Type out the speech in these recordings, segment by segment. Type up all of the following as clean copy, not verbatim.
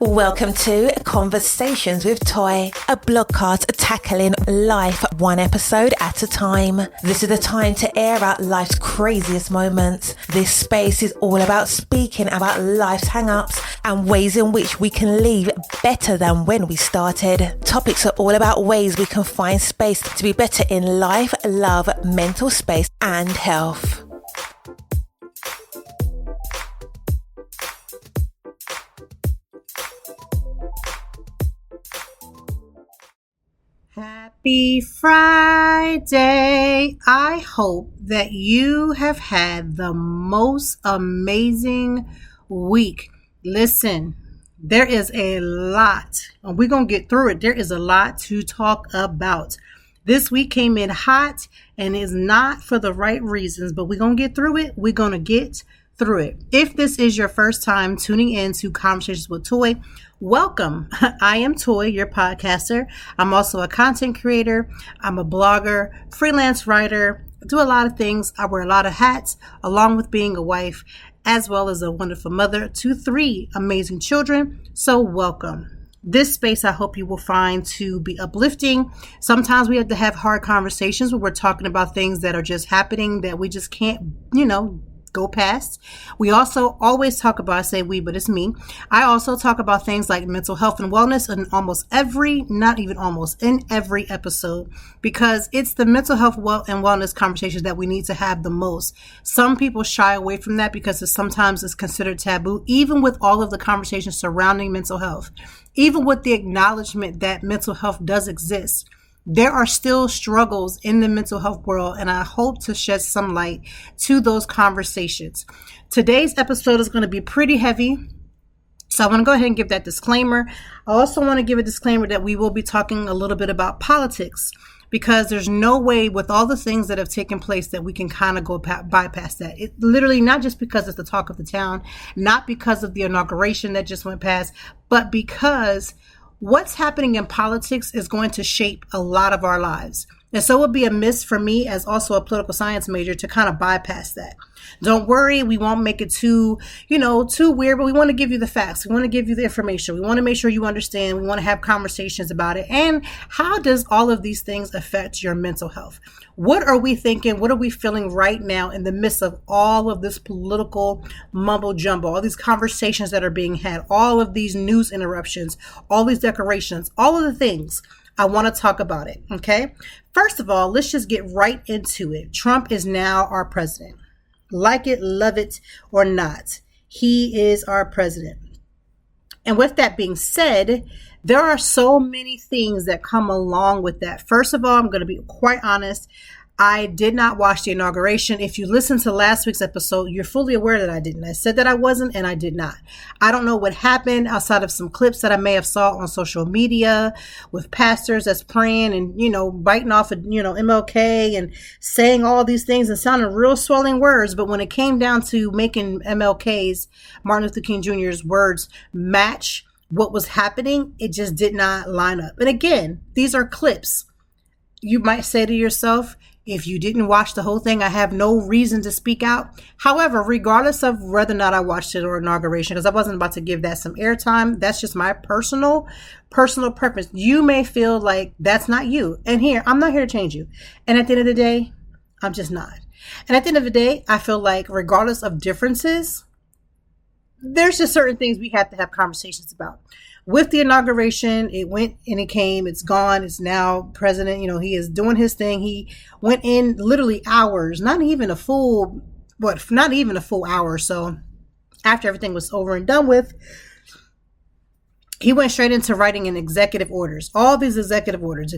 Welcome to Conversations with Toy, a blogcast tackling life one episode at a time. This is the time to air out life's craziest moments. This space is all about speaking about life's hang-ups and ways in which we can leave better than when we started. Topics are all about ways we can find space to be better in life, love, mental space, and health. Happy Friday. I hope that you have had the most amazing week. Listen, there is a lot, and we're going to get through it. There is a lot to talk about. This week came in hot and is not for the right reasons, but we're going to get through it. We're going to get through it. If this is your first time tuning in to Conversations with Toy, welcome. I am Toy, your podcaster. I'm also a content creator. I'm a blogger, freelance writer. I do a lot of things. I wear a lot of hats, along with being a wife, as well as a wonderful mother to 3 amazing children. So welcome. This space I hope you will find to be uplifting. Sometimes we have to have hard conversations where we're talking about things that are just happening that we just can't, go past. We also always talk about, I say we, but it's me. I also talk about things like mental health and wellness in in every episode, because it's the mental health and wellness conversations that we need to have the most. Some people shy away from that because sometimes it's considered taboo, even with all of the conversations surrounding mental health, even with the acknowledgement that mental health does exist. There are still struggles in the mental health world, and I hope to shed some light to those conversations. Today's episode is going to be pretty heavy, so I want to go ahead and give that disclaimer. I also want to give a disclaimer that we will be talking a little bit about politics, because there's no way with all the things that have taken place that we can kind of go bypass that. It literally, not just because it's the talk of the town, not because of the inauguration that just went past, but because what's happening in politics is going to shape a lot of our lives. And so it would be a miss for me as also a political science major to kind of bypass that. Don't worry, we won't make it too weird, but we want to give you the facts. We want to give you the information. We want to make sure you understand. We want to have conversations about it. And how does all of these things affect your mental health? What are we thinking? What are we feeling right now in the midst of all of this political mumbo jumbo, all these conversations that are being had, all of these news interruptions, all these decorations, all of the things? I want to talk about it, okay? First of all, let's just get right into it. Trump is now our president. Like it, love it, or not, he is our president. And with that being said, there are so many things that come along with that. First of all, I'm going to be quite honest. I did not watch the inauguration. If you listened to last week's episode, you're fully aware that I didn't. I said that I wasn't, and I did not. I don't know what happened outside of some clips that I may have saw on social media with pastors that's praying and, biting off of, MLK and saying all these things and sounding real swelling words. But when it came down to making MLK's, Martin Luther King Jr.'s words match what was happening, it just did not line up. And again, these are clips. You might say to yourself, if you didn't watch the whole thing, I have no reason to speak out. However, regardless of whether or not I watched it or inauguration, because I wasn't about to give that some airtime, that's just my personal preference. You may feel like that's not you. And here, I'm not here to change you. And at the end of the day, I'm just not. And at the end of the day, I feel like regardless of differences, there's just certain things we have to have conversations about. With the inauguration, it went and it came, it's gone. It's now president, he is doing his thing. He went in literally hours, not even a full hour or so after everything was over and done with. He went straight into writing in executive orders. All these executive orders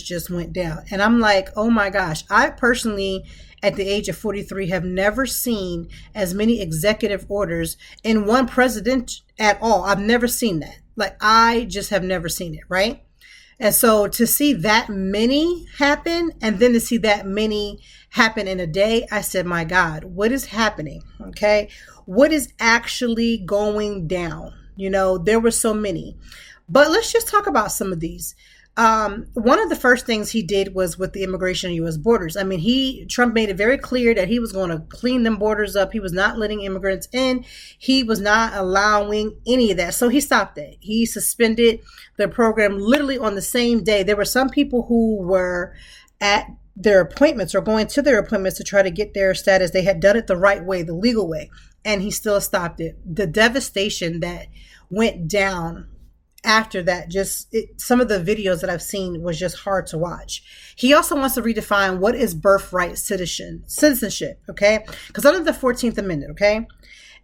just went down. And I'm like, oh my gosh, I personally, at the age of 43, have never seen as many executive orders in one president at all. I've never seen that. I just have never seen it, right? And so to see that many happen, and then to see that many happen in a day, I said, my God, what is happening? Okay. What is actually going down? There were so many. But let's just talk about some of these. One of the first things he did was with the immigration and U.S. borders. I mean, Trump made it very clear that he was going to clean them borders up. He was not letting immigrants in. He was not allowing any of that. So he stopped that. He suspended the program literally on the same day. There were some people who were at their appointments or going to their appointments to try to get their status. They had done it the right way, the legal way, and he still stopped it. The devastation that went down after that, some of the videos that I've seen was just hard to watch. He also wants to redefine what is birthright citizenship, okay? Because under the 14th Amendment, okay?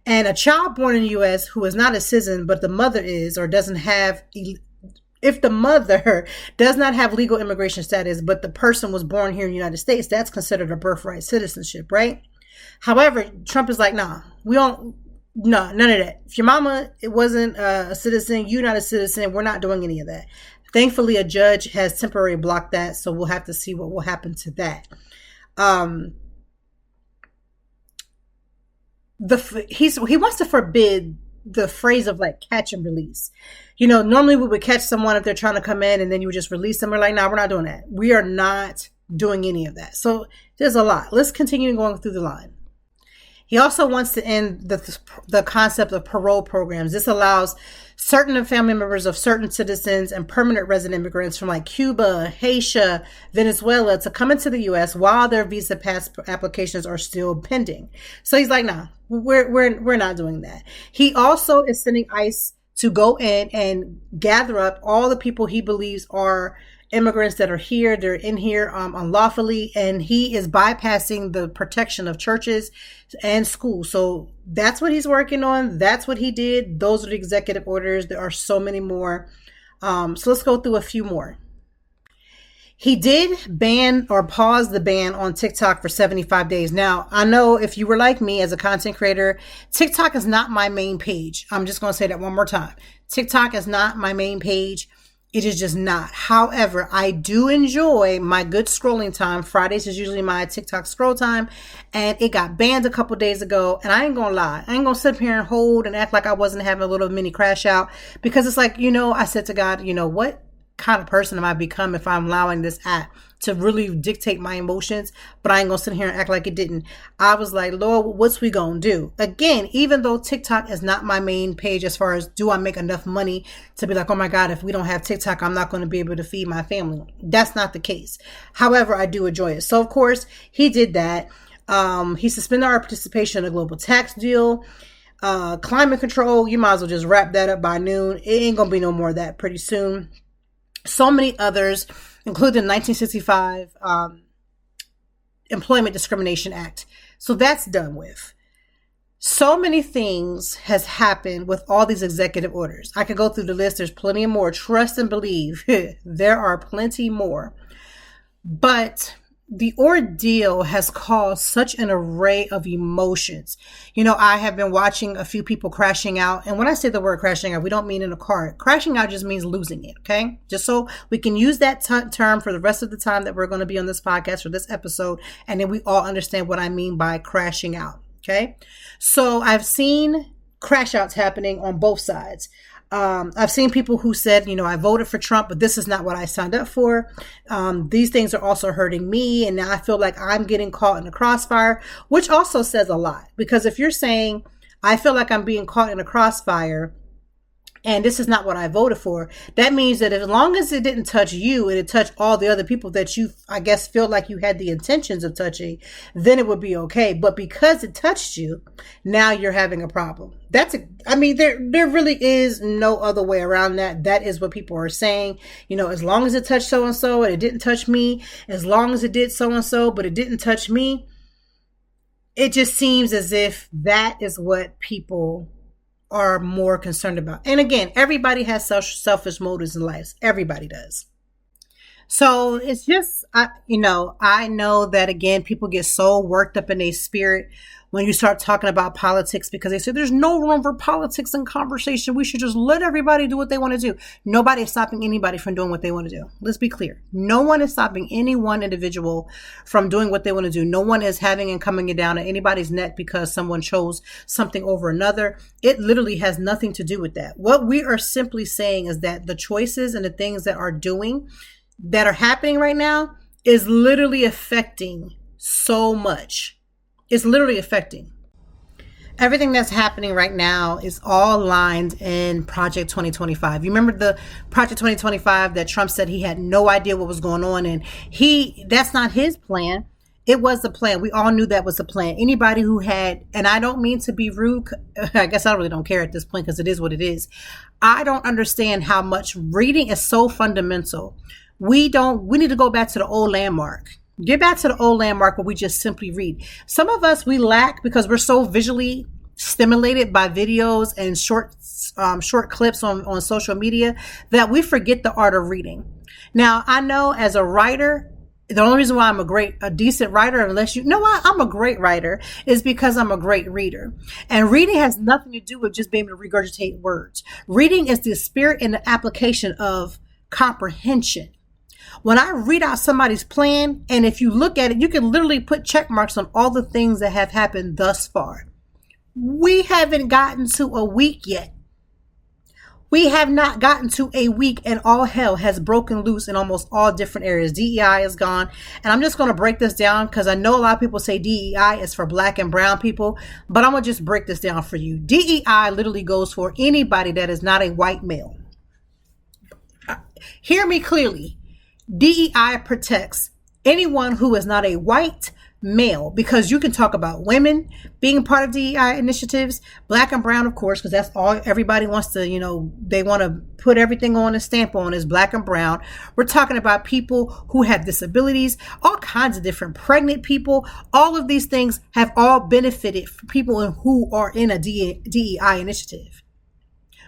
And a child born in the U.S. who is not a citizen, but the mother is or doesn't have, if the mother does not have legal immigration status, but the person was born here in the United States, that's considered a birthright citizenship, right? However, Trump is like, nah, no, none of that. If your mama wasn't a citizen, you're not a citizen, we're not doing any of that. Thankfully, a judge has temporarily blocked that, so we'll have to see what will happen to that. He wants to forbid the phrase of like catch and release. Normally we would catch someone if they're trying to come in and then you would just release them. We're like, no, we're not doing that. We are not doing any of that. So there's a lot. Let's continue going through the line. He also wants to end the concept of parole programs. This allows certain family members of certain citizens and permanent resident immigrants from like Cuba, Haiti, Venezuela to come into the U.S. while their visa applications are still pending. So he's like, nah, we're not doing that. He also is sending ICE to go in and gather up all the people he believes are immigrants that are here. They're in here unlawfully, and he is bypassing the protection of churches and schools. So that's what he's working on. That's what he did. Those are the executive orders. There are so many more. So let's go through a few more. He did ban or pause the ban on TikTok for 75 days. Now, I know if you were like me as a content creator, TikTok is not my main page. I'm just going to say that one more time. TikTok is not my main page. It is just not. However, I do enjoy my good scrolling time. Fridays is usually my TikTok scroll time. And it got banned a couple days ago. And I ain't going to lie. I ain't going to sit here and hold and act like I wasn't having a little mini crash out. Because it's like, I said to God, what kind of person am I become if I'm allowing this app to really dictate my emotions? But I ain't gonna sit here and act like it didn't. I was like, Lord, what's we gonna do? Again, even though TikTok is not my main page as far as do I make enough money to be like, oh my God, if we don't have TikTok, I'm not going to be able to feed my family. That's not the case. However, I do enjoy it. So of course he did that. He suspended our participation in a global tax deal. Climate control, you might as well just wrap that up by noon. It ain't gonna be no more of that pretty soon. So many others, including the 1965 Employment Discrimination Act. So that's done with. So many things has happened with all these executive orders. I could go through the list. There's plenty more. Trust and believe. There are plenty more. But the ordeal has caused such an array of emotions. I have been watching a few people crashing out. And when I say the word crashing out, we don't mean in a car. Crashing out just means losing it, okay? Just so we can use that term for the rest of the time that we're going to be on this podcast or this episode. And then we all understand what I mean by crashing out, okay? So I've seen crash outs happening on both sides. I've seen people who said, I voted for Trump, but this is not what I signed up for. These things are also hurting me. And now I feel like I'm getting caught in the crossfire, which also says a lot. Because if you're saying, I feel like I'm being caught in a crossfire and this is not what I voted for, that means that as long as it didn't touch you and it touched all the other people that you, I guess, feel like you had the intentions of touching, then it would be okay. But because it touched you, now you're having a problem. There really is no other way around that. That is what people are saying. As long as it touched so-and-so and it didn't touch me, as long as it did so-and-so, but it didn't touch me, it just seems as if that is what people are more concerned about. And again, everybody has selfish motives in life. Everybody does. So it's just, I know that again, people get so worked up in their spirit when you start talking about politics because they say there's no room for politics in conversation. We should just let everybody do what they want to do. Nobody is stopping anybody from doing what they want to do. Let's be clear. No one is stopping any one individual from doing what they want to do. No one is having and coming down at anybody's neck because someone chose something over another. It literally has nothing to do with that. What we are simply saying is that the choices and the things that are happening right now is literally affecting so much. It's literally affecting. Everything that's happening right now is all lined in Project 2025. You remember the Project 2025 that Trump said he had no idea what was going on, and that's not his plan. It was the plan. We all knew that was the plan. Anybody who had, and I don't mean to be rude, I guess I really don't care at this point because it is what it is. I don't understand how much reading is so fundamental. We need to go back to the old landmark. Get back to the old landmark where we just simply read. Some of us, we lack because we're so visually stimulated by videos and short clips on social media that we forget the art of reading. Now, I know as a writer, the only reason why I'm a decent writer, unless you know why I'm a great writer, is because I'm a great reader. And reading has nothing to do with just being able to regurgitate words. Reading is the spirit and the application of comprehension. When I read out somebody's plan, and if you look at it, you can literally put check marks on all the things that have happened thus far. We haven't gotten to a week yet. We have not gotten to a week, and all hell has broken loose in almost all different areas. DEI is gone. And I'm just going to break this down because I know a lot of people say DEI is for black and brown people, but I'm going to just break this down for you. DEI literally goes for anybody that is not a white male. Hear me clearly. DEI protects anyone who is not a white male, because you can talk about women being part of DEI initiatives, black and brown, of course, because that's all everybody wants to, they want to put everything on a stamp on is black and brown. We're talking about people who have disabilities, all kinds of different pregnant people. All of these things have all benefited for people who are in a DEI initiative.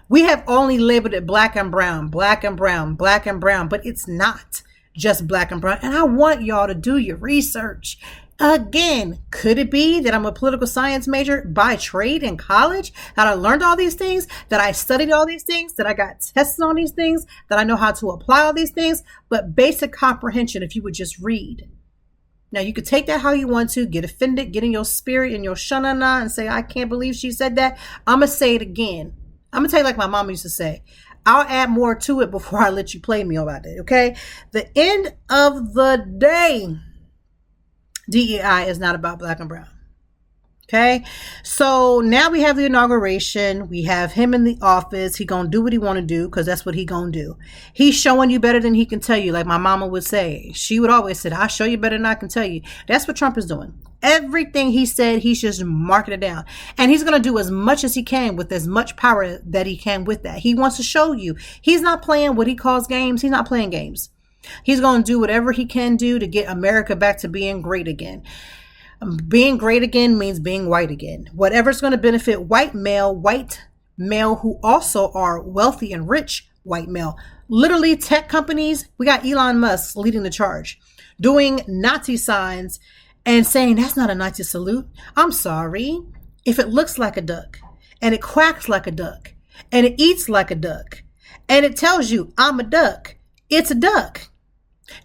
We have only labeled it black and brown, black and brown, black and brown, but it's not just black and brown. And I want y'all to do your research. Again, could it be that I'm a political science major by trade in college, that I learned all these things, that I studied all these things, that I got tested on these things, that I know how to apply all these things, but basic comprehension if you would just read. Now, you could take that how you want to, get offended, get in your spirit and your shanana and say, I can't believe she said that. I'm going to say it again. I'm going to tell you like my mama used to say, I'll add more to it before I let you play me about it, okay? The end of the day, DEI is not about black and brown, okay? So now we have the inauguration. We have him in the office. He gonna do what he want to do because that's what he gonna do. He's showing you better than he can tell you, like my mama would say. She would always say, I'll show you better than I can tell you. That's what Trump is doing. Everything he said, he's just marking it down. And he's going to do as much as he can with as much power that he can with that. He wants to show you. He's not playing what he calls games. He's not playing games. He's going to do whatever he can do to get America back to being great again. Being great again means being white again. Whatever's going to benefit white male who also are wealthy and rich white male. Literally tech companies, we got Elon Musk leading the charge, doing Nazi signs and saying, that's not a Nazi salute. I'm sorry. If it looks like a duck and it quacks like a duck and it eats like a duck and it tells you I'm a duck, it's a duck.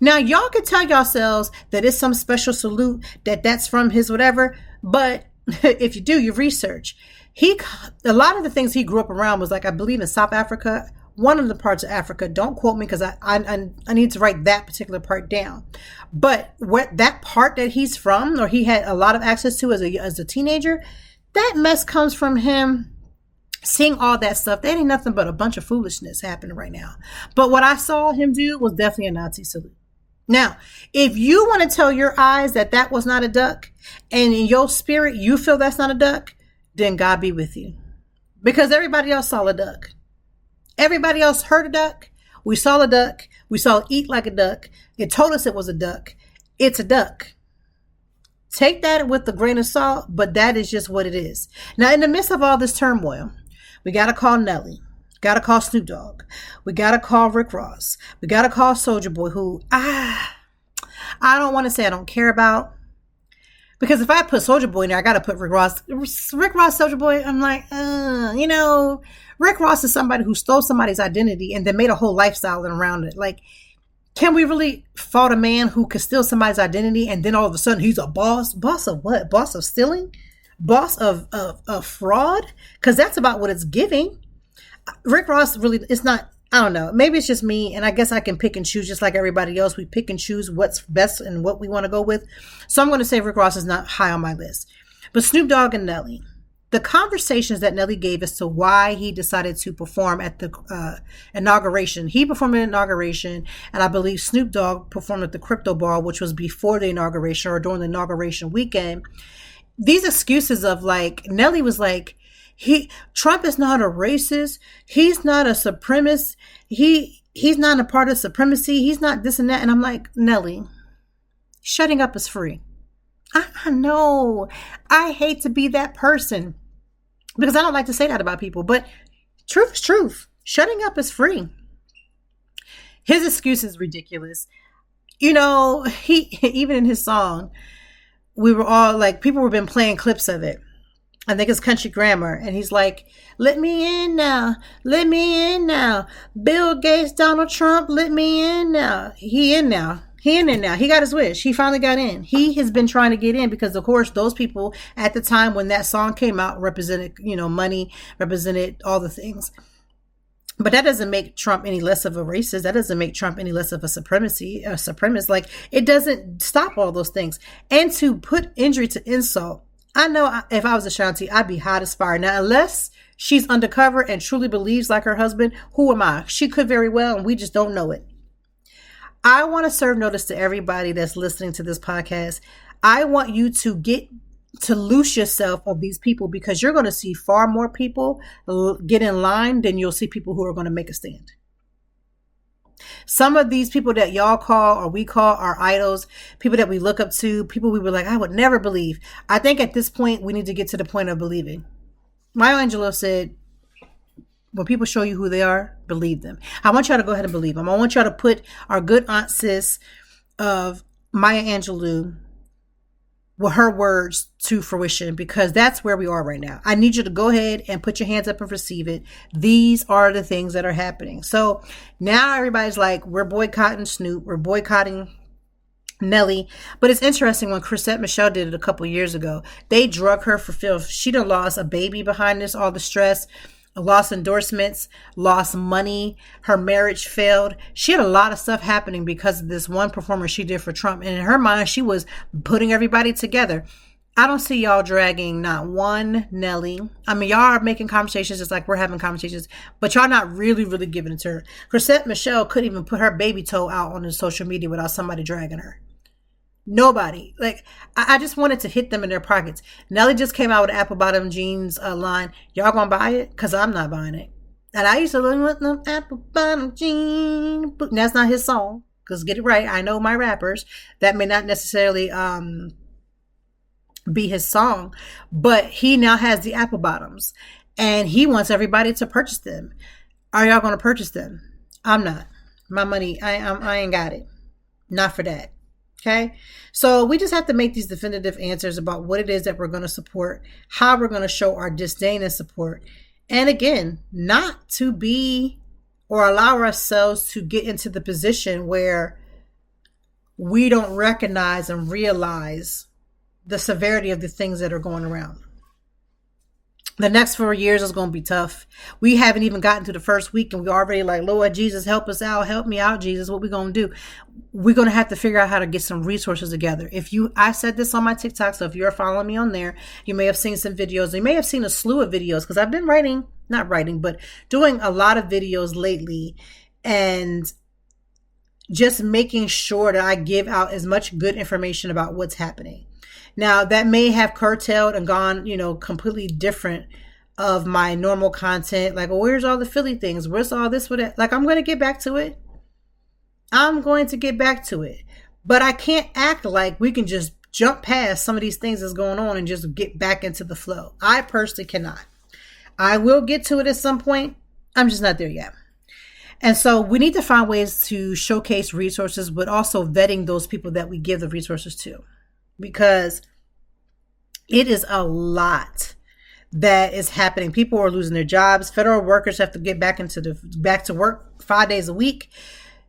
Now, y'all can tell yourselves that it's some special salute, that's from his whatever. But if you do your research, a lot of the things he grew up around was like, I believe in South Africa, one of the parts of Africa. Don't quote me because I need to write that particular part down. But what that part that he's from, or he had a lot of access to as a teenager, that mess comes from him seeing all that stuff. That ain't nothing but a bunch of foolishness happening right now. But what I saw him do was definitely a Nazi salute. Now, if you want to tell your eyes that was not a duck, and in your spirit you feel that's not a duck, then God be with you. Because everybody else saw a duck. Everybody else heard a duck. We saw a duck. We saw it eat like a duck. It told us it was a duck. It's a duck. Take that with a grain of salt, but that is just what it is. Now, in the midst of all this turmoil, we got to call Nelly. Gotta call Snoop Dogg. We gotta call Rick Ross. We gotta call Soulja Boy, who I don't want to say I don't care about. Because if I put Soulja Boy in there, I gotta put Rick Ross. Rick Ross, Soulja Boy, I'm like, Rick Ross is somebody who stole somebody's identity and then made a whole lifestyle around it. Like, can we really fault a man who could steal somebody's identity and then all of a sudden he's a boss? Boss of what? Boss of stealing? Boss of fraud? Because that's about what it's giving. Rick Ross really, it's not, I don't know. Maybe it's just me, and I guess I can pick and choose just like everybody else. We pick and choose what's best and what we want to go with. So I'm going to say Rick Ross is not high on my list. But Snoop Dogg and Nelly. The conversations that Nelly gave as to why he decided to perform at the inauguration. He performed at the inauguration, and I believe Snoop Dogg performed at the Crypto Ball, which was before the inauguration or during the inauguration weekend. These excuses of like, Nelly was like, Trump is not a racist. He's not a supremacist. He's not a part of supremacy. He's not this and that. And I'm like, Nelly, shutting up is free. I know. I hate to be that person because I don't like to say that about people, but truth is truth. Shutting up is free. His excuse is ridiculous. He even in his song, we were all like, people have been playing clips of it. I think it's Country Grammar. And he's like, let me in now. Let me in now. Bill Gates, Donald Trump, let me in now. He in now. He in there now. He got his wish. He finally got in. He has been trying to get in because, of course, those people at the time when that song came out represented, money, represented all the things. But that doesn't make Trump any less of a racist. That doesn't make Trump any less of a supremacist. Like, it doesn't stop all those things. And to put injury to insult, I know if I was Ashanti, I'd be hot as fire. Now, unless she's undercover and truly believes like her husband, who am I? She could very well, and we just don't know it. I want to serve notice to everybody that's listening to this podcast. I want you to loose yourself of these people because you're going to see far more people get in line than you'll see people who are going to make a stand. Some of these people that y'all call or we call our idols, people that we look up to, people we were like, I would never believe. I think at this point, we need to get to the point of believing. Maya Angelou said, when people show you who they are, believe them. I want y'all to go ahead and believe them. I want y'all to put our good aunt sis of Maya Angelou with her words to fruition because that's where we are right now. I need you to go ahead and put your hands up and receive it. These are the things that are happening. So now everybody's like, we're boycotting Snoop. We're boycotting Nelly. But it's interesting when Chrisette Michele did it a couple years ago. They drug her for filth. She done lost a baby behind this, all the stress. Lost endorsements, lost money, her marriage failed. She had a lot of stuff happening because of this one performance she did for Trump. And in her mind, she was putting everybody together. I don't see y'all dragging not one Nelly. I mean, y'all are making conversations just like we're having conversations, but y'all not really, really giving it to her. Chrisette Michele couldn't even put her baby toe out on the social media without somebody dragging her. Nobody. Like, I just wanted to hit them in their pockets. Nelly just came out with an apple bottom jeans line. Y'all gonna buy it? Because I'm not buying it. And I used to look with them apple bottom jeans. But that's not his song. Because get it right. I know my rappers. That may not necessarily be his song. But he now has the apple bottoms. And he wants everybody to purchase them. Are y'all going to purchase them? I'm not. My money, I ain't got it. Not for that. Okay, so we just have to make these definitive answers about what it is that we're going to support, how we're going to show our disdain and support. And again, not to be or allow ourselves to get into the position where we don't recognize and realize the severity of the things that are going around. The next 4 years is going to be tough. We haven't even gotten to the first week and we're already like, Lord Jesus, help us out. Help me out, Jesus. What we going to do? We're going to have to figure out how to get some resources together. I said this on my TikTok, so if you're following me on there, you may have seen some videos. You may have seen a slew of videos because I've been doing a lot of videos lately and just making sure that I give out as much good information about what's happening. Now, that may have curtailed and gone, completely different of my normal content. Like, well, where's all the Philly things? Where's all this? Like, I'm going to get back to it. But I can't act like we can just jump past some of these things that's going on and just get back into the flow. I personally cannot. I will get to it at some point. I'm just not there yet. And so we need to find ways to showcase resources, but also vetting those people that we give the resources to, because it is a lot that is happening. People are losing their jobs. Federal workers have to get back to work 5 days a week.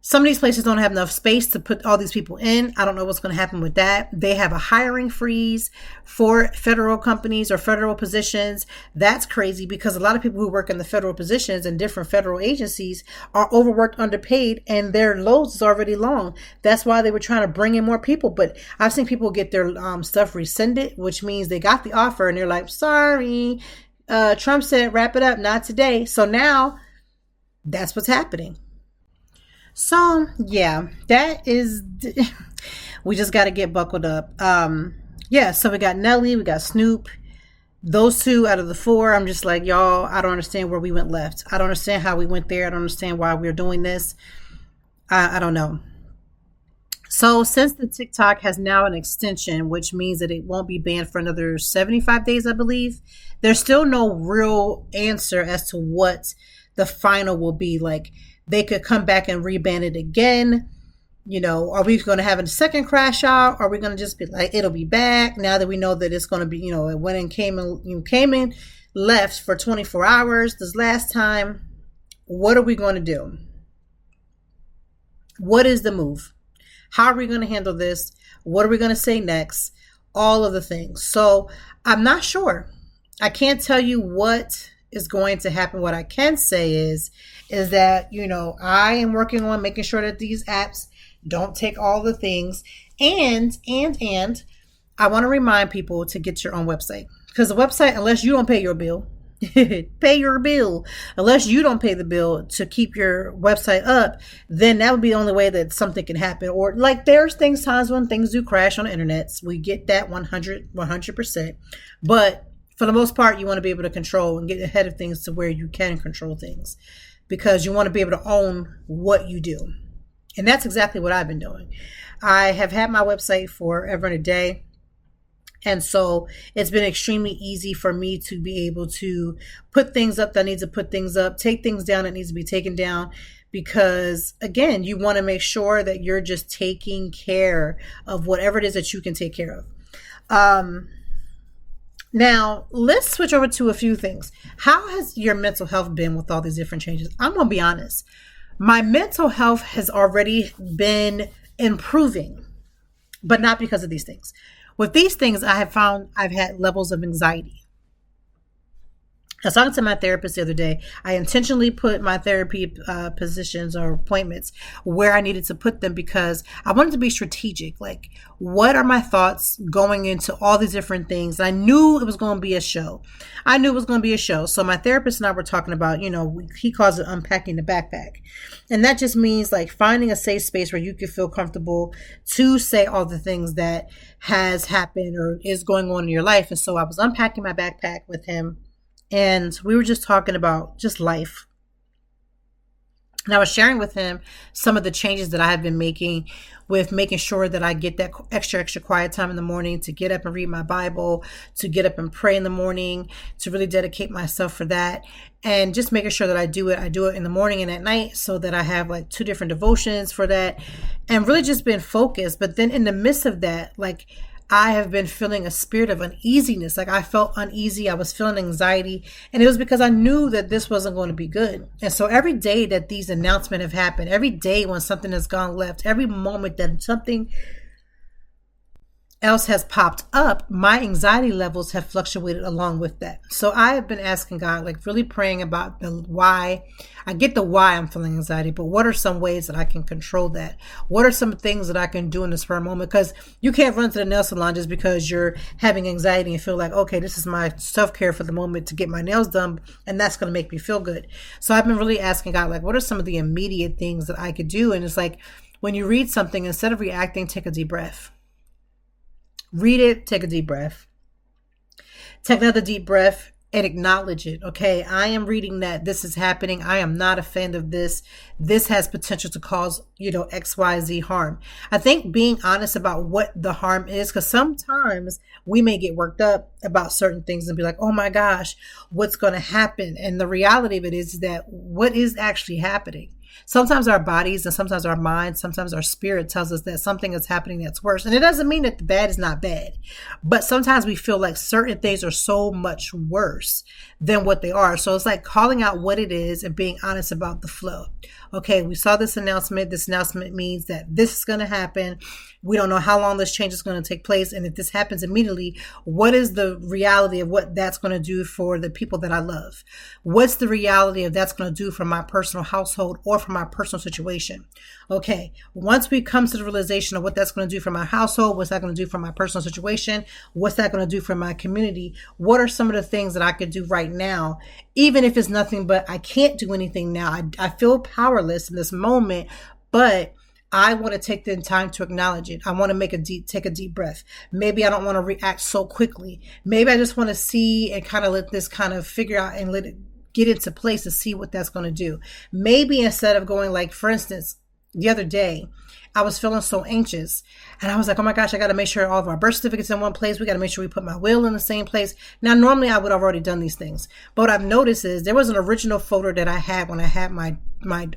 Some of these places don't have enough space to put all these people in. I don't know what's going to happen with that. They have a hiring freeze for federal companies or federal positions. That's crazy, because a lot of people who work in the federal positions and different federal agencies are overworked, underpaid, and their loads is already long. That's why they were trying to bring in more people. But I've seen people get their stuff rescinded, which means they got the offer and they're like, sorry, Trump said wrap it up, not today. So now that's what's happening. So yeah, that is, we just got to get buckled up. So we got Nelly, we got Snoop. Those two out of the four, I'm just like, y'all, I don't understand where we went left. I don't understand how we went there. I don't understand why we're doing this. I don't know. So since the TikTok has now an extension, which means that it won't be banned for another 75 days, I believe, there's still no real answer as to what the final will be. Like, they could come back and reban it again. Are we going to have a second crash out? Or are we going to just be like, it'll be back now that we know that it's going to be, it went and came and left for 24 hours this last time. What are we going to do? What is the move? How are we going to handle this? What are we going to say next? All of the things. So I'm not sure. I can't tell you what is going to happen. What I can say is that, I am working on making sure that these apps don't take all the things. And I want to remind people to get your own website, because the website, unless you don't pay your bill, unless you don't pay the bill to keep your website up, then that would be the only way that something can happen. Or like, there's times when things do crash on the internet. We get that 100%. But for the most part, you want to be able to control and get ahead of things to where you can control things, because you want to be able to own what you do. And that's exactly what I've been doing. I have had my website forever and a day. And so it's been extremely easy for me to be able to put things up that needs to put things up, take things down that needs to be taken down, because again, you want to make sure that you're just taking care of whatever it is that you can take care of. Now, let's switch over to a few things. How has your mental health been with all these different changes? I'm going to be honest. My mental health has already been improving, but not because of these things. With these things, I have found I've had levels of anxiety. I was talking to my therapist the other day. I intentionally put my therapy positions or appointments where I needed to put them, because I wanted to be strategic. Like, what are my thoughts going into all these different things? I knew it was going to be a show. So my therapist and I were talking about, he calls it unpacking the backpack. And that just means like finding a safe space where you can feel comfortable to say all the things that has happened or is going on in your life. And so I was unpacking my backpack with him. And we were just talking about just life. And I was sharing with him some of the changes that I have been making with making sure that I get that extra quiet time in the morning to get up and read my Bible, to get up and pray in the morning, to really dedicate myself for that. And just making sure that I do it in the morning and at night, so that I have like 2 different devotions for that, and really just been focused. But then in the midst of that, like, I have been feeling a spirit of uneasiness. Like, I felt uneasy. I was feeling anxiety. And it was because I knew that this wasn't going to be good. And so every day that these announcements have happened, every day when something has gone left, every moment that something else has popped up, my anxiety levels have fluctuated along with that. So I have been asking God, like really praying about the why. I get the why I'm feeling anxiety, but what are some ways that I can control that? What are some things that I can do in the spur moment? Because you can't run to the nail salon just because you're having anxiety and feel like, okay, this is my self-care for the moment to get my nails done, and that's going to make me feel good. So I've been really asking God, like, what are some of the immediate things that I could do? And it's like, when you read something, instead of reacting, take a deep breath. Read it, take a deep breath. Take another deep breath, and acknowledge it. Okay, I am reading that this is happening. I am not a fan of this. This has potential to cause, XYZ harm. I think being honest about what the harm is, because sometimes we may get worked up about certain things and be like, oh my gosh, what's going to happen? And the reality of it is that what is actually happening? Sometimes our bodies and sometimes our minds, sometimes our spirit tells us that something is happening that's worse. And it doesn't mean that the bad is not bad, but sometimes we feel like certain things are so much worse than what they are. So it's like calling out what it is and being honest about the flow. Okay, we saw this announcement. This announcement means that this is going to happen. We don't know how long this change is going to take place. And if this happens immediately, what is the reality of what that's going to do for the people that I love? What's the reality of that's going to do for my personal household or for my personal situation? Okay, once we come to the realization of what that's going to do for my household, what's that going to do for my personal situation, what's that going to do for my community, what are some of the things that I could do right now, even if it's nothing but I can't do anything now. I feel powerless in this moment, but I want to take the time to acknowledge it. I want to take a deep breath. Maybe I don't want to react so quickly. Maybe I just want to see and kind of let this kind of figure out and let it get into place to see what that's going to do. Maybe instead of going like, for instance, the other day, I was feeling so anxious and I was like, oh my gosh, I got to make sure all of our birth certificates in one place. We got to make sure we put my will in the same place. Now, normally I would have already done these things, but what I've noticed is there was an original folder that I had when I had my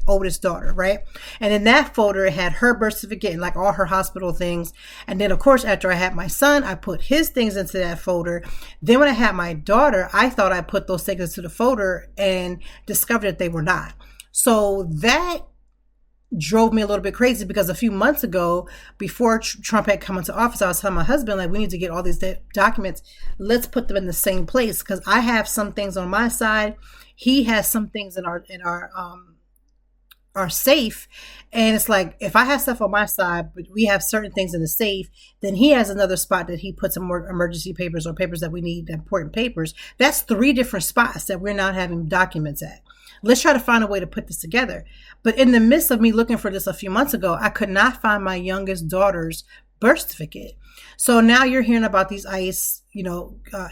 oldest daughter, right? And in that folder, it had her birth certificate and like all her hospital things. And then of course, after I had my son, I put his things into that folder. Then when I had my daughter, I thought I put those things into the folder and discovered that they were not. So that drove me a little bit crazy because a few months ago, before Trump had come into office, I was telling my husband, like, we need to get all these documents. Let's put them in the same place because I have some things on my side. He has some things in our safe. And it's like, if I have stuff on my side, but we have certain things in the safe, then he has another spot that he puts some more emergency papers or papers that we need, important papers. That's 3 different spots that we're not having documents at. Let's try to find a way to put this together. But in the midst of me looking for this a few months ago, I could not find my youngest daughter's birth certificate. So now you're hearing about these ICE,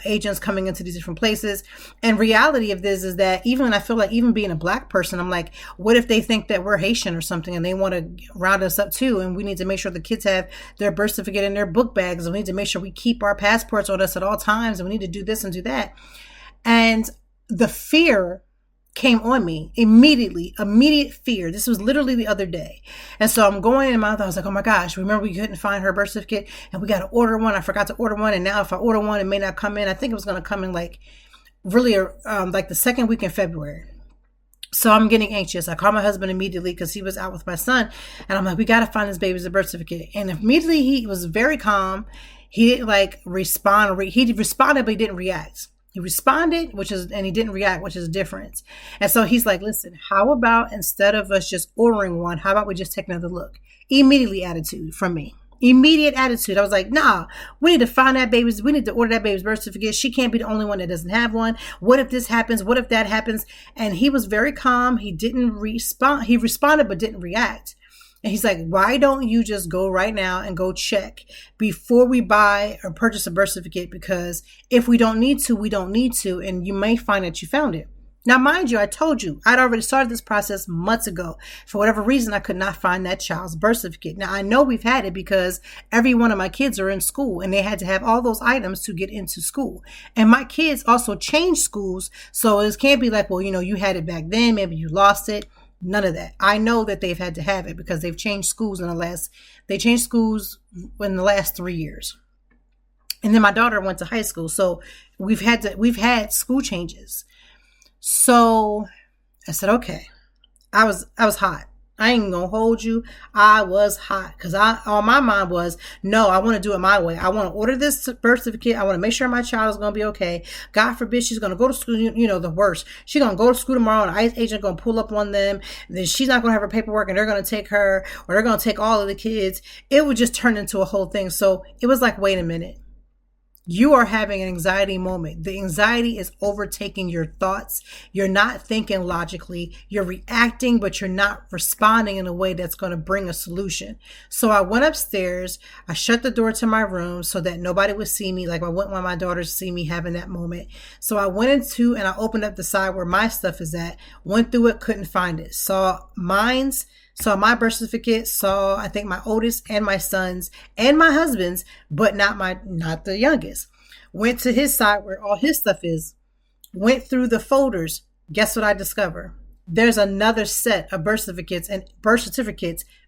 agents coming into these different places. And reality of this is that even I feel like even being a Black person, I'm like, what if they think that we're Haitian or something and they want to round us up too? And we need to make sure the kids have their birth certificate in their book bags. And we need to make sure we keep our passports on us at all times. And we need to do this and do that. And the fear came on me immediate fear. This was literally the other day. And so I'm going in my mouth. I was like, oh my gosh, remember we couldn't find her birth certificate and we got to order one. I forgot to order one. And now if I order one, it may not come in. I think it was going to come in like really like the second week in February. So I'm getting anxious. I called my husband immediately because he was out with my son. And I'm like, we got to find this baby's birth certificate. And immediately he was very calm. He didn't respond. He responded, but he didn't react. He responded, and he didn't react, which is a difference. And so he's like, listen, how about instead of us just ordering one, how about we just take another look? Immediately attitude from me. Immediate attitude. I was like, nah, we need to find we need to order that baby's birth certificate. She can't be the only one that doesn't have one. What if this happens? What if that happens? And he was very calm. He didn't respond. He responded, but didn't react. And he's like, why don't you just go right now and go check before we buy or purchase a birth certificate? Because if we don't need to, we don't need to. And you may find that you found it. Now, mind you, I told you, I'd already started this process months ago. For whatever reason, I could not find that child's birth certificate. Now, I know we've had it because every one of my kids are in school and they had to have all those items to get into school. And my kids also changed schools. So it can't be like, well, you had it back then. Maybe you lost it. None of that. I know that they've had to have it because they've changed schools in the last 3 years. And then my daughter went to high school. So we've had school changes. So I said, okay, I was hot. I ain't gonna hold you. I was hot because on my mind was, no, I want to do it my way. I want to order this birth certificate. I want to make sure my child is going to be okay. God forbid she's going to go to school, the worst. She's going to go to school tomorrow and an ICE agent going to pull up on them. And then she's not going to have her paperwork and they're going to take her or they're going to take all of the kids. It would just turn into a whole thing. So it was like, wait a minute. You are having an anxiety moment. The anxiety is overtaking your thoughts. You're not thinking logically. You're reacting, but you're not responding in a way that's going to bring a solution. So I went upstairs. I shut the door to my room so that nobody would see me. Like, I wouldn't want my daughters to see me having that moment. So I went into and I opened up the side where my stuff is at, went through it, couldn't find it. Saw my birth certificate, saw I think my oldest and my son's and my husband's, but not the youngest. Went to his side where all his stuff is, went through the folders. Guess what I discovered? There's another set of birth certificates,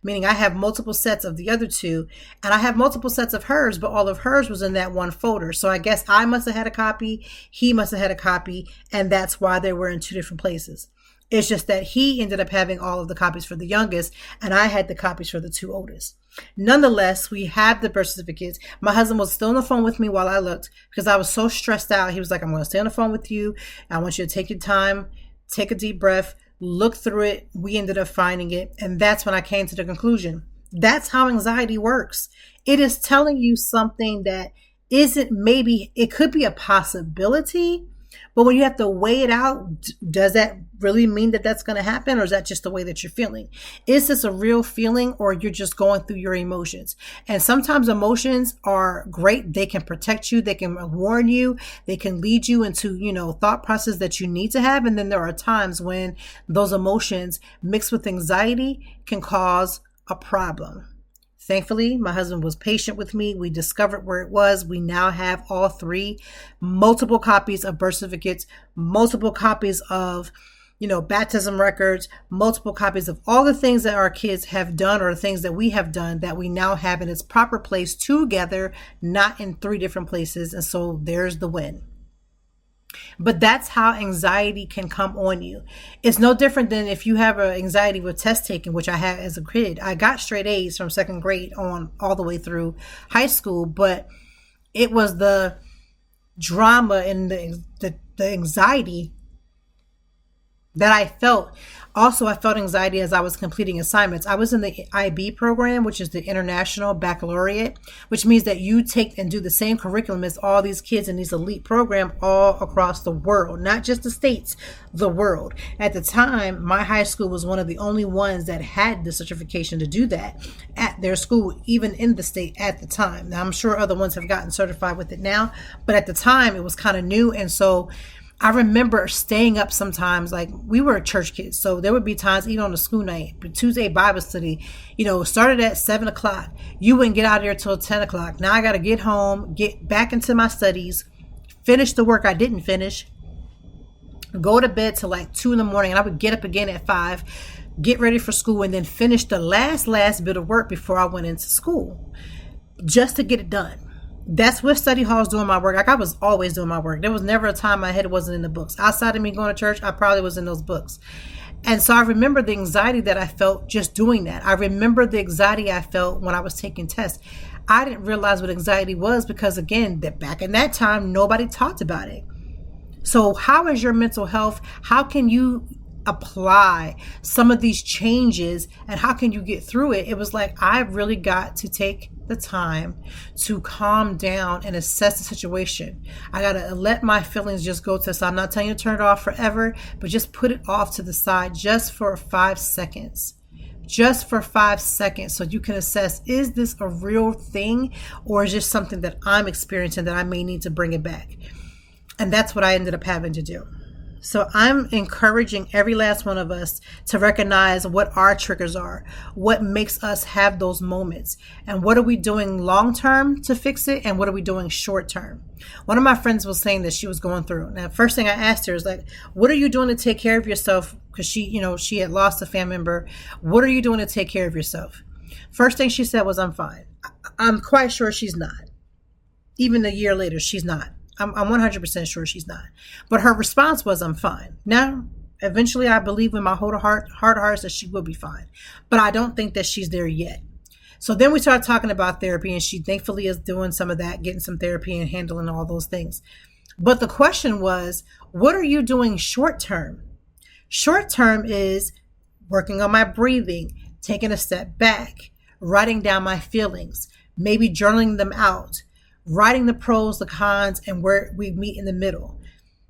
meaning I have multiple sets of the other two, and I have multiple sets of hers, but all of hers was in that one folder. So I guess I must have had a copy, he must have had a copy, and that's why they were in two different places. It's just that he ended up having all of the copies for the youngest, and I had the copies for the two oldest. Nonetheless, we have the birth certificates. My husband was still on the phone with me while I looked because I was so stressed out. He was like, I'm going to stay on the phone with you. I want you to take your time, take a deep breath, look through it. We ended up finding it. And that's when I came to the conclusion. That's how anxiety works. It is telling you something that isn't, maybe it could be a possibility, but when you have to weigh it out, does that really mean that that's going to happen? Or is that just the way that you're feeling? Is this a real feeling, or you're just going through your emotions? And sometimes emotions are great. They can protect you. They can warn you. They can lead you into, thought process that you need to have. And then there are times when those emotions mixed with anxiety can cause a problem. Thankfully, my husband was patient with me. We discovered where it was. We now have all three, multiple copies of birth certificates, multiple copies of, baptism records, multiple copies of all the things that our kids have done or the things that we have done that we now have in its proper place together, not in three different places. And so there's the win. But that's how anxiety can come on you. It's no different than if you have anxiety with test taking, which I had as a kid. I got straight A's from second grade on all the way through high school, but it was the drama and the anxiety that I felt. Also, I felt anxiety as I was completing assignments. I was in the IB program, which is the International Baccalaureate, which means that you take and do the same curriculum as all these kids in these elite programs all across the world, not just the States, the world. At the time, my high school was one of the only ones that had the certification to do that at their school, even in the state at the time. Now, I'm sure other ones have gotten certified with it now, but at the time, it was kind of new. And so I remember staying up sometimes, like we were church kids. So there would be times even on the school night, Tuesday Bible study, started at 7:00. You wouldn't get out of there till 10:00. Now I got to get home, get back into my studies, finish the work I didn't finish, go to bed till like 2 a.m. And I would get up again at 5, get ready for school, and then finish the last bit of work before I went into school just to get it done. That's what study halls doing my work. Like I was always doing my work. There was never a time my head wasn't in the books. Outside of me going to church, I probably was in those books. And so I remember the anxiety that I felt just doing that. I remember the anxiety I felt when I was taking tests. I didn't realize what anxiety was because, again, that back in that time, nobody talked about it. So how is your mental health? How can you apply some of these changes and how can you get through it? It was like, I really got to take the time to calm down and assess the situation. I got to let my feelings just go to, so I'm not telling you to turn it off forever, but just put it off to the side just for 5 seconds. Just for 5 seconds so you can assess, is this a real thing or is this something that I'm experiencing that I may need to bring it back? And that's what I ended up having to do. So I'm encouraging every last one of us to recognize what our triggers are, what makes us have those moments, and what are we doing long-term to fix it, and what are we doing short-term. One of my friends was saying that she was going through. Now, first thing I asked her is like, what are you doing to take care of yourself? Because she had lost a family member. What are you doing to take care of yourself? First thing she said was, I'm fine. I'm quite sure she's not. Even a year later, she's not. I'm 100% sure she's not. But her response was, I'm fine. Now, eventually, I believe in my heart of hearts that she will be fine. But I don't think that she's there yet. So then we started talking about therapy, and she thankfully is doing some of that, getting some therapy and handling all those things. But the question was, what are you doing short term? Short term is working on my breathing, taking a step back, writing down my feelings, maybe journaling them out, writing the pros, the cons, and where we meet in the middle.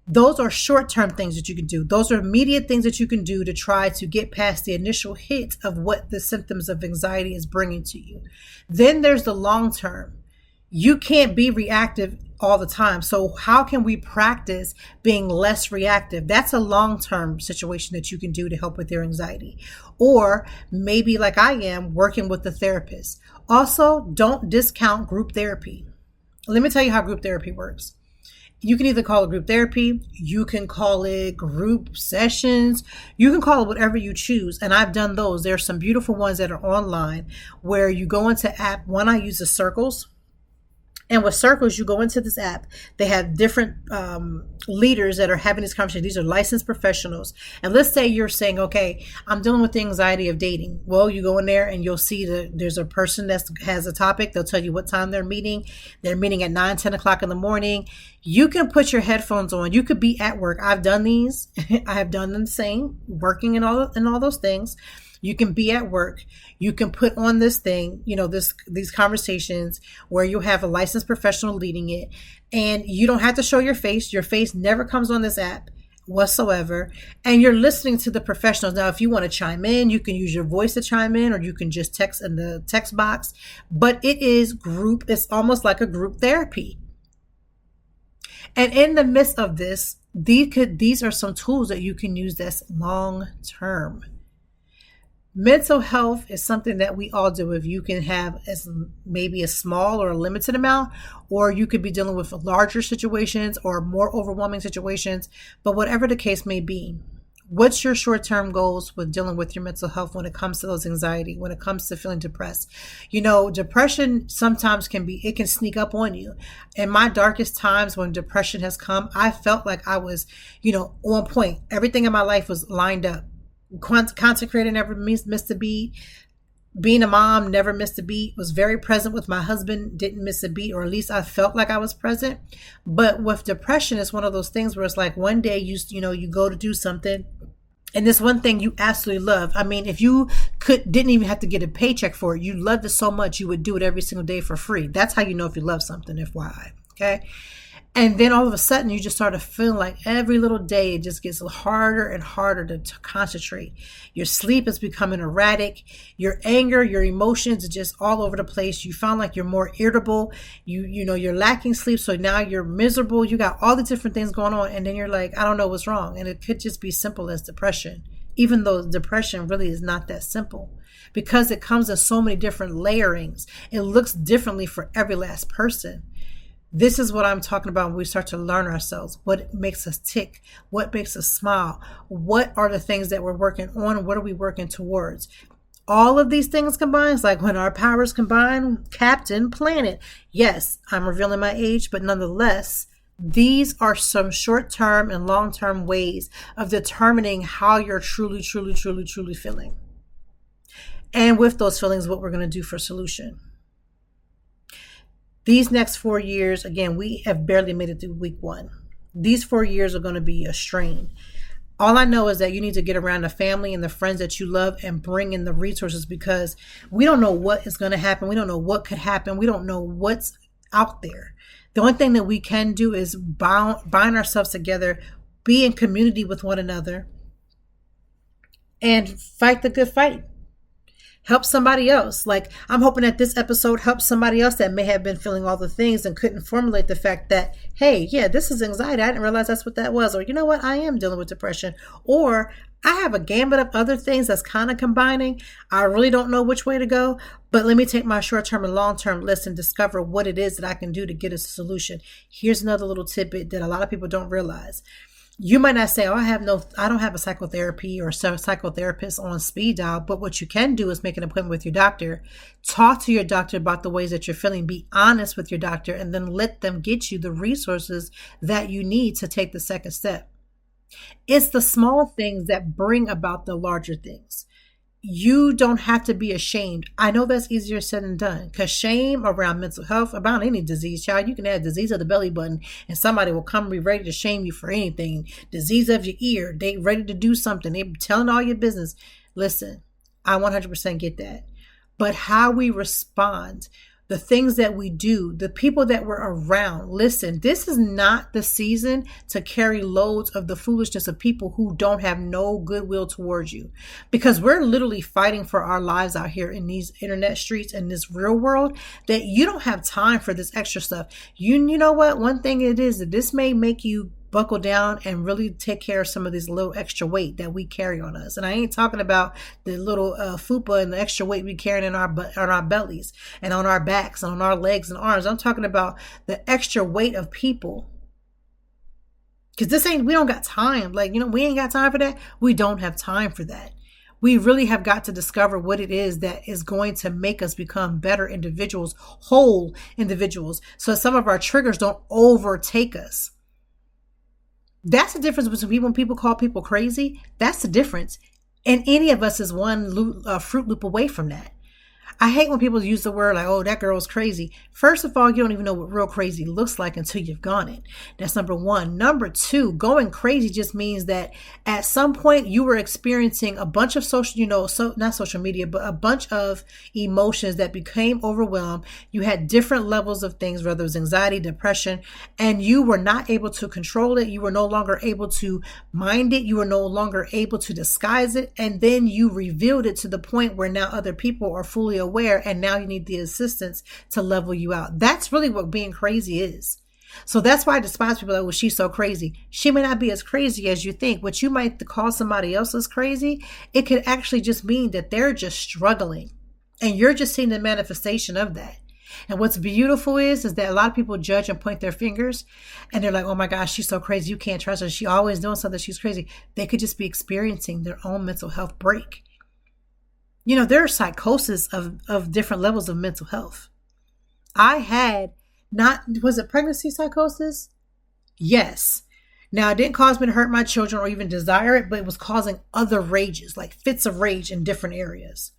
Those are short-term things that you can do. Those are immediate things that you can do to try to get past the initial hit of what the symptoms of anxiety is bringing to you. Then there's the long-term. You can't be reactive all the time. So how can we practice being less reactive? That's a long-term situation that you can do to help with your anxiety. Or maybe like I am, working with the therapist. Also, don't discount group therapy. Let me tell you how group therapy works. You can either call it group therapy, you can call it group sessions, you can call it whatever you choose. And I've done those. There's some beautiful ones that are online where you go into app. One, I use the Circles. And with Circles, you go into this app. They have different leaders that are having these conversations. These are licensed professionals. And let's say you're saying, okay, I'm dealing with the anxiety of dating. Well, you go in there and you'll see that there's a person that has a topic. They'll tell you what time they're meeting. They're meeting at 9, 10 o'clock in the morning. You can put your headphones on. You could be at work. I've done these. I have done the same, working and all those things. You can be at work. You can put on this thing, these conversations where you have a licensed professional leading it, and you don't have to show your face. Your face never comes on this app whatsoever. And you're listening to the professionals. Now, if you want to chime in, you can use your voice to chime in, or you can just text in the text box. But it is group. It's almost like a group therapy. And in the midst of this, these are some tools that you can use that's long term. Mental health is something that we all deal with. You can have as maybe a small or a limited amount, or you could be dealing with larger situations or more overwhelming situations. But whatever the case may be, what's your short-term goals with dealing with your mental health when it comes to those anxiety, when it comes to feeling depressed? Depression sometimes can sneak up on you. In my darkest times when depression has come, I felt like I was, on point. Everything in my life was lined up. Consecrated, never missed a beat. Being a mom, never missed a beat. Was very present with my husband, didn't miss a beat, or at least I felt like I was present. But with depression, it's one of those things where it's like one day you go to do something, and this one thing you absolutely love. I mean, if you didn't even have to get a paycheck for it, you loved it so much you would do it every single day for free. That's how you know if you love something, FYI. Okay. And then all of a sudden, you just started feeling like every little day, it just gets harder and harder to concentrate. Your sleep is becoming erratic. Your anger, your emotions are just all over the place. You found like you're more irritable. You're lacking sleep. So now you're miserable. You got all the different things going on. And then you're like, I don't know what's wrong. And it could just be simple as depression, even though depression really is not that simple because it comes in so many different layerings. It looks differently for every last person. This is what I'm talking about when we start to learn ourselves. What makes us tick? What makes us smile? What are the things that we're working on? What are we working towards? All of these things combined, it's like when our powers combine, Captain Planet. Yes, I'm revealing my age, but nonetheless, these are some short-term and long-term ways of determining how you're truly, truly, truly, truly feeling. And with those feelings, what we're going to do for solution. These next 4 years, again, we have barely made it through week 1. These 4 years are going to be a strain. All I know is that you need to get around the family and the friends that you love and bring in the resources because we don't know what is going to happen. We don't know what could happen. We don't know what's out there. The only thing that we can do is bind ourselves together, be in community with one another, and fight the good fight. Help somebody else. Like, I'm hoping that this episode helps somebody else that may have been feeling all the things and couldn't formulate the fact that, hey, yeah, this is anxiety. I didn't realize that's what that was. Or, you know what? I am dealing with depression. Or I have a gambit of other things that's kind of combining. I really don't know which way to go, but let me take my short-term and long-term list and discover what it is that I can do to get a solution. Here's another little tidbit that a lot of people don't realize. You might not say, I don't have a psychotherapy or psychotherapist on speed dial, but what you can do is make an appointment with your doctor, talk to your doctor about the ways that you're feeling, be honest with your doctor, and then let them get you the resources that you need to take the second step. It's the small things that bring about the larger things. You don't have to be ashamed. I know that's easier said than done because shame around mental health, about any disease, child, you can have disease of the belly button and somebody will come and be ready to shame you for anything. Disease of your ear, they ready to do something. They telling all your business. Listen, I 100% get that. But how we respond the things that we do, the people that we're around. Listen, this is not the season to carry loads of the foolishness of people who don't have no goodwill towards you, because we're literally fighting for our lives out here in these internet streets and this real world, that you don't have time for this extra stuff. You know what? One thing it is that this may make you buckle down and really take care of some of this little extra weight that we carry on us. And I ain't talking about the little fupa and the extra weight we carry on our bellies and on our backs and on our legs and arms. I'm talking about the extra weight of people. Because we don't got time. We ain't got time for that. We don't have time for that. We really have got to discover what it is that is going to make us become better individuals, whole individuals, so some of our triggers don't overtake us. That's the difference between when people call people crazy. That's the difference. And any of us is one fruit loop away from that. I hate when people use the word like, oh, that girl's crazy. First of all, you don't even know what real crazy looks like until you've gone it. That's number one. Number two, going crazy just means that at some point you were experiencing a bunch of not social media, but a bunch of emotions that became overwhelmed. You had different levels of things, whether it was anxiety, depression, and you were not able to control it. You were no longer able to mind it. You were no longer able to disguise it. And then you revealed it to the point where now other people are fully aware, and now you need the assistance to level you out. That's really what being crazy is. So that's why I despise people like, well, she's so crazy. She may not be as crazy as you think. What you might call somebody else as crazy, it could actually just mean that they're just struggling, and you're just seeing the manifestation of that. And what's beautiful is that a lot of people judge and point their fingers, and they're like, oh my gosh, she's so crazy. You can't trust her. She always doing something. She's crazy. They could just be experiencing their own mental health break. There are psychosis of different levels of mental health. I had was it pregnancy psychosis? Yes. Now, it didn't cause me to hurt my children or even desire it, but it was causing other rages, like fits of rage in different areas.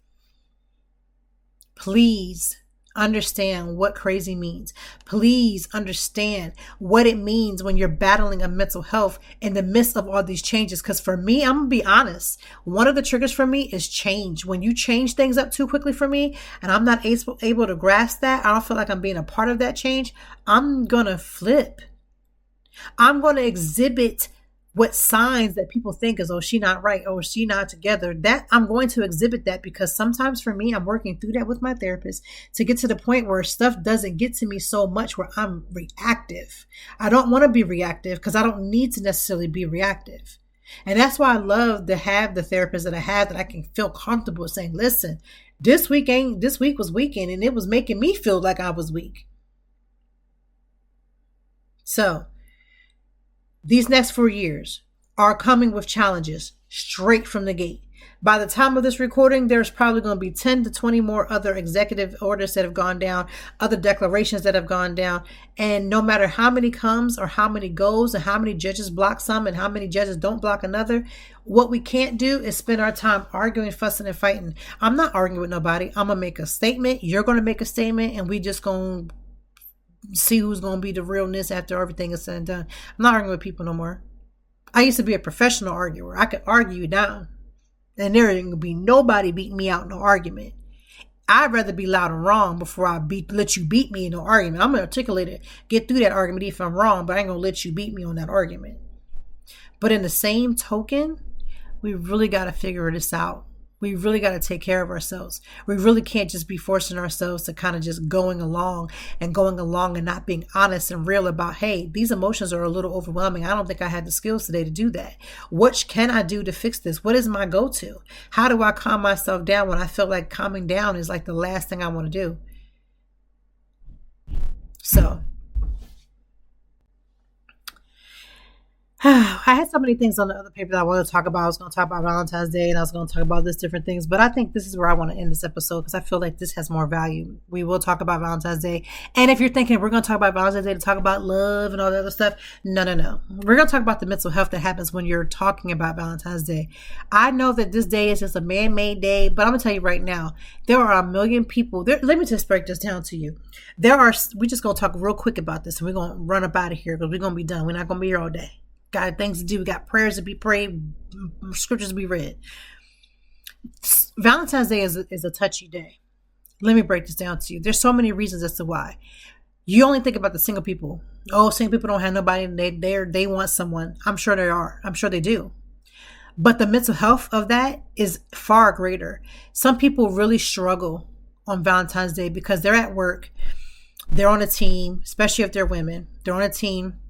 Please understand what crazy means. Please understand what it means when you're battling a mental health in the midst of all these changes. Because for me, I'm gonna be honest, one of the triggers for me is change. When you change things up too quickly for me and I'm not able to grasp that, I don't feel like I'm being a part of that change, I'm gonna flip. I'm gonna exhibit what signs that people think is, oh, she not right, oh, she not together. That I'm going to exhibit that, because sometimes for me, I'm working through that with my therapist to get to the point where stuff doesn't get to me so much where I'm reactive. I don't want to be reactive because I don't need to necessarily be reactive. And that's why I love to have the therapist that I have, that I can feel comfortable saying, listen, this week was weekend, and it was making me feel like I was weak. So these next 4 years are coming with challenges straight from the gate. By the time of this recording, there's probably going to be 10 to 20 more other executive orders that have gone down, other declarations that have gone down. And no matter how many comes or how many goes and how many judges block some and how many judges don't block another, what we can't do is spend our time arguing, fussing, and fighting. I'm not arguing with nobody. I'm going to make a statement. You're going to make a statement, and we just going to see who's going to be the realness after everything is said and done. I'm not arguing with people no more. I used to be a professional arguer. I could argue you down, and there ain't going to be nobody beating me out in no argument. I'd rather be loud and wrong before I let you beat me in no argument. I'm going to articulate it, get through that argument if I'm wrong, but I ain't going to let you beat me on that argument. But in the same token, we really got to figure this out. We really got to take care of ourselves. We really can't just be forcing ourselves to kind of just going along and not being honest and real about, hey, these emotions are a little overwhelming. I don't think I had the skills today to do that. What can I do to fix this? What is my go-to? How do I calm myself down when I feel like calming down is like the last thing I want to do? So I had so many things on the other paper that I wanted to talk about. I was going to talk about Valentine's Day, and I was going to talk about this different things, but I think this is where I want to end this episode, because I feel like this has more value. We will talk about Valentine's Day. And if you're thinking we're going to talk about Valentine's Day to talk about love and all that other stuff, no. We're going to talk about the mental health that happens when you're talking about Valentine's Day. I know that this day is just a man-made day, but I'm going to tell you right now, there are a million people. Let me just break this down to you. We're just going to talk real quick about this, and we're going to run up out of here because we're going to be done. We're not going to be here all day. Got things to do. We got prayers to be prayed, scriptures to be read. Valentine's Day is a touchy day. Let me break this down to you. There's so many reasons as to why. You only think about the single people. Oh, single people don't have nobody. They want someone. I'm sure they are. I'm sure they do. But the mental health of that is far greater. Some people really struggle on Valentine's Day because they're at work. They're on a team, especially if they're women. They're on a team.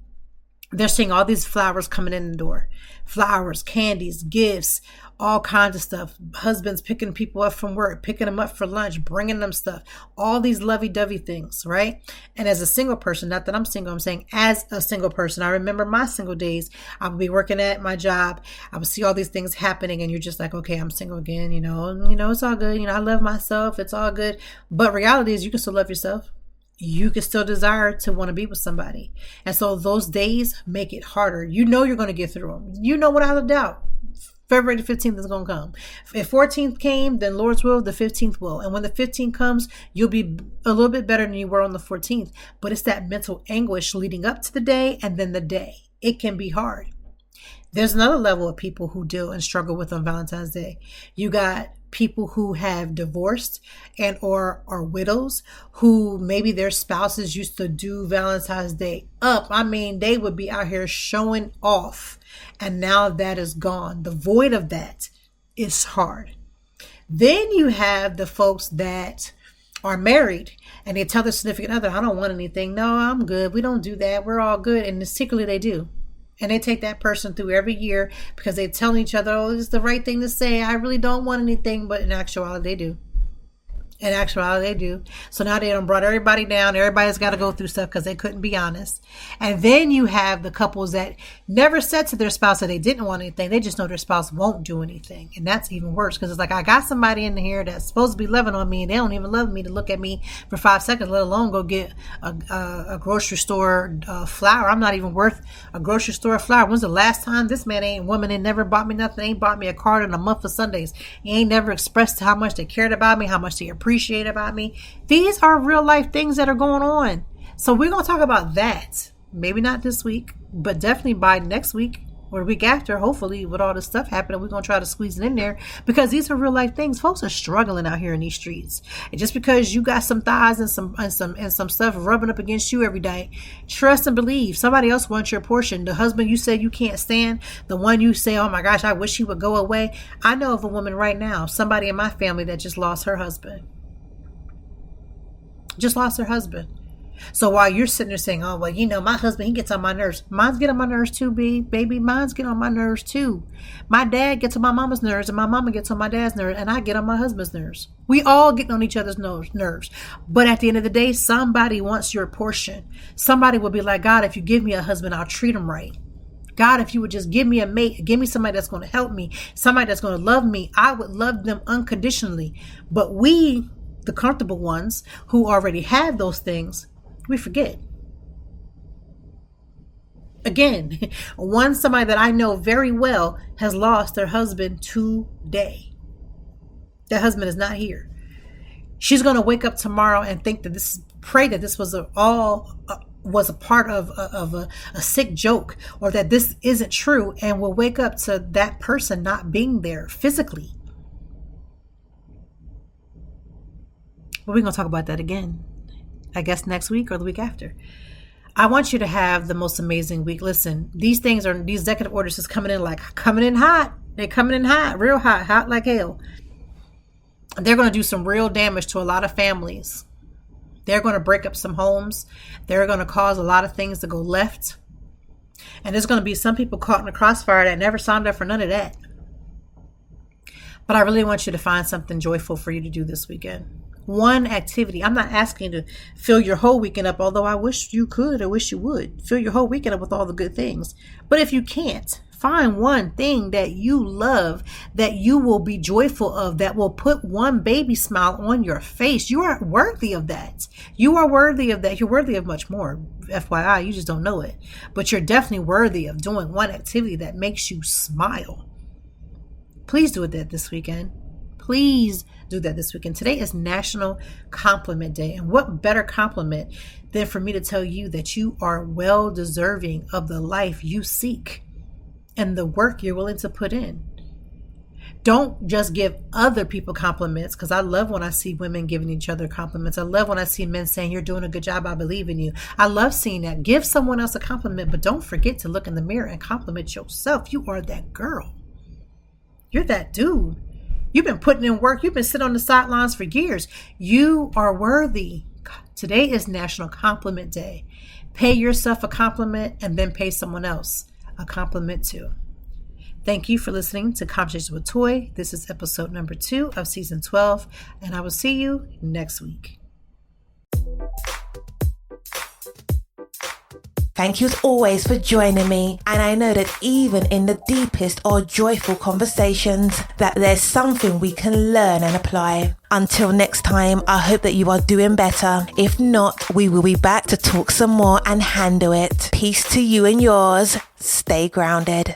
They're seeing all these flowers coming in the door. Flowers, candies, gifts, all kinds of stuff. Husbands picking people up from work, picking them up for lunch, bringing them stuff. All these lovey-dovey things, right? And as a single person, not that I'm single, I'm saying as a single person, I remember my single days. I would be working at my job. I would see all these things happening and you're just like, okay, I'm single again. It's all good. I love myself. It's all good. But reality is you can still love yourself. You can still desire to want to be with somebody. And so those days make it harder. You're going to get through them. Without a doubt, February the 15th is going to come. If 14th came, then Lord's will, the 15th will. And when the 15th comes, you'll be a little bit better than you were on the 14th. But it's that mental anguish leading up to the day and then the day. It can be hard. There's another level of people who deal and struggle with on Valentine's Day. You got people who have divorced and or are widows who maybe their spouses used to do Valentine's Day up. They would be out here showing off. And now that is gone. The void of that is hard. Then you have the folks that are married and they tell their significant other, I don't want anything. No, I'm good. We don't do that. We're all good. And secretly they do. And they take that person through every year because they tell each other, oh, this is the right thing to say. I really don't want anything. But in actuality, they do. So now they done brought everybody down. Everybody's got to go through stuff because they couldn't be honest. And then you have the couples that never said to their spouse that they didn't want anything. They just know their spouse won't do anything. And that's even worse because it's like, I got somebody in here that's supposed to be loving on me and they don't even love me to look at me for 5 seconds, let alone go get a grocery store flower. I'm not even worth a grocery store flower. When's the last time this woman ain't never bought me nothing, ain't bought me a card in a month of Sundays. He ain't never expressed how much they cared about me, how much they appreciate about me. These are real life things that are going on. So we're going to talk about that. Maybe not this week, but definitely by next week or the week after, hopefully with all this stuff happening, we're going to try to squeeze it in there because these are real life things. Folks are struggling out here in these streets. And just because you got some thighs and some stuff rubbing up against you every day, trust and believe somebody else wants your portion. The husband you said you can't stand, the one you say, oh my gosh, I wish he would go away. I know of a woman right now, somebody in my family that just lost her husband. So while you're sitting there saying, oh, well, my husband, he gets on my nerves. Mine's get on my nerves too, baby. Mine's get on my nerves too. My dad gets on my mama's nerves and my mama gets on my dad's nerves and I get on my husband's nerves. We all get on each other's nerves. But at the end of the day, somebody wants your portion. Somebody will be like, God, if you give me a husband, I'll treat him right. God, if you would just give me a mate, give me somebody that's going to help me, somebody that's going to love me, I would love them unconditionally. But we, the comfortable ones who already have those things, we forget. Again, somebody that I know very well has lost their husband today. That husband is not here. She's going to wake up tomorrow and think that pray that this was a part of a sick joke or that this isn't true, and will wake up to that person not being there physically. But we're going to talk about that again, I guess next week or the week after. I want you to have the most amazing week. Listen, these executive orders is coming in hot. They're coming in hot, real hot like hell. They're going to do some real damage to a lot of families. They're going to break up some homes. They're going to cause a lot of things to go left. And there's going to be some people caught in the crossfire that never signed up for none of that. But I really want you to find something joyful for you to do this weekend. One activity. I'm not asking you to fill your whole weekend up, although I wish you could. I wish you would. Fill your whole weekend up with all the good things. But if you can't, find one thing that you love, that you will be joyful of, that will put one baby smile on your face. You are worthy of that. You are worthy of that. You're worthy of much more. FYI, you just don't know it. But you're definitely worthy of doing one activity that makes you smile. Please do that this weekend. Please do that this weekend. Today is National Compliment Day. And what better compliment than for me to tell you that you are well deserving of the life you seek and the work you're willing to put in. Don't just give other people compliments, because I love when I see women giving each other compliments. I love when I see men saying, you're doing a good job, I believe in you. I love seeing that. Give someone else a compliment, but don't forget to look in the mirror and compliment yourself. You are that girl. You're that dude. You've been putting in work. You've been sitting on the sidelines for years. You are worthy. Today is National Compliment Day. Pay yourself a compliment and then pay someone else a compliment too. Thank you for listening to Conversations with Toy. This is episode number 2 of season 12, and I will see you next week. Thank you as always for joining me, and I know that even in the deepest or joyful conversations that there's something we can learn and apply. Until next time, I hope that you are doing better. If not, we will be back to talk some more and handle it. Peace to you and yours. Stay grounded.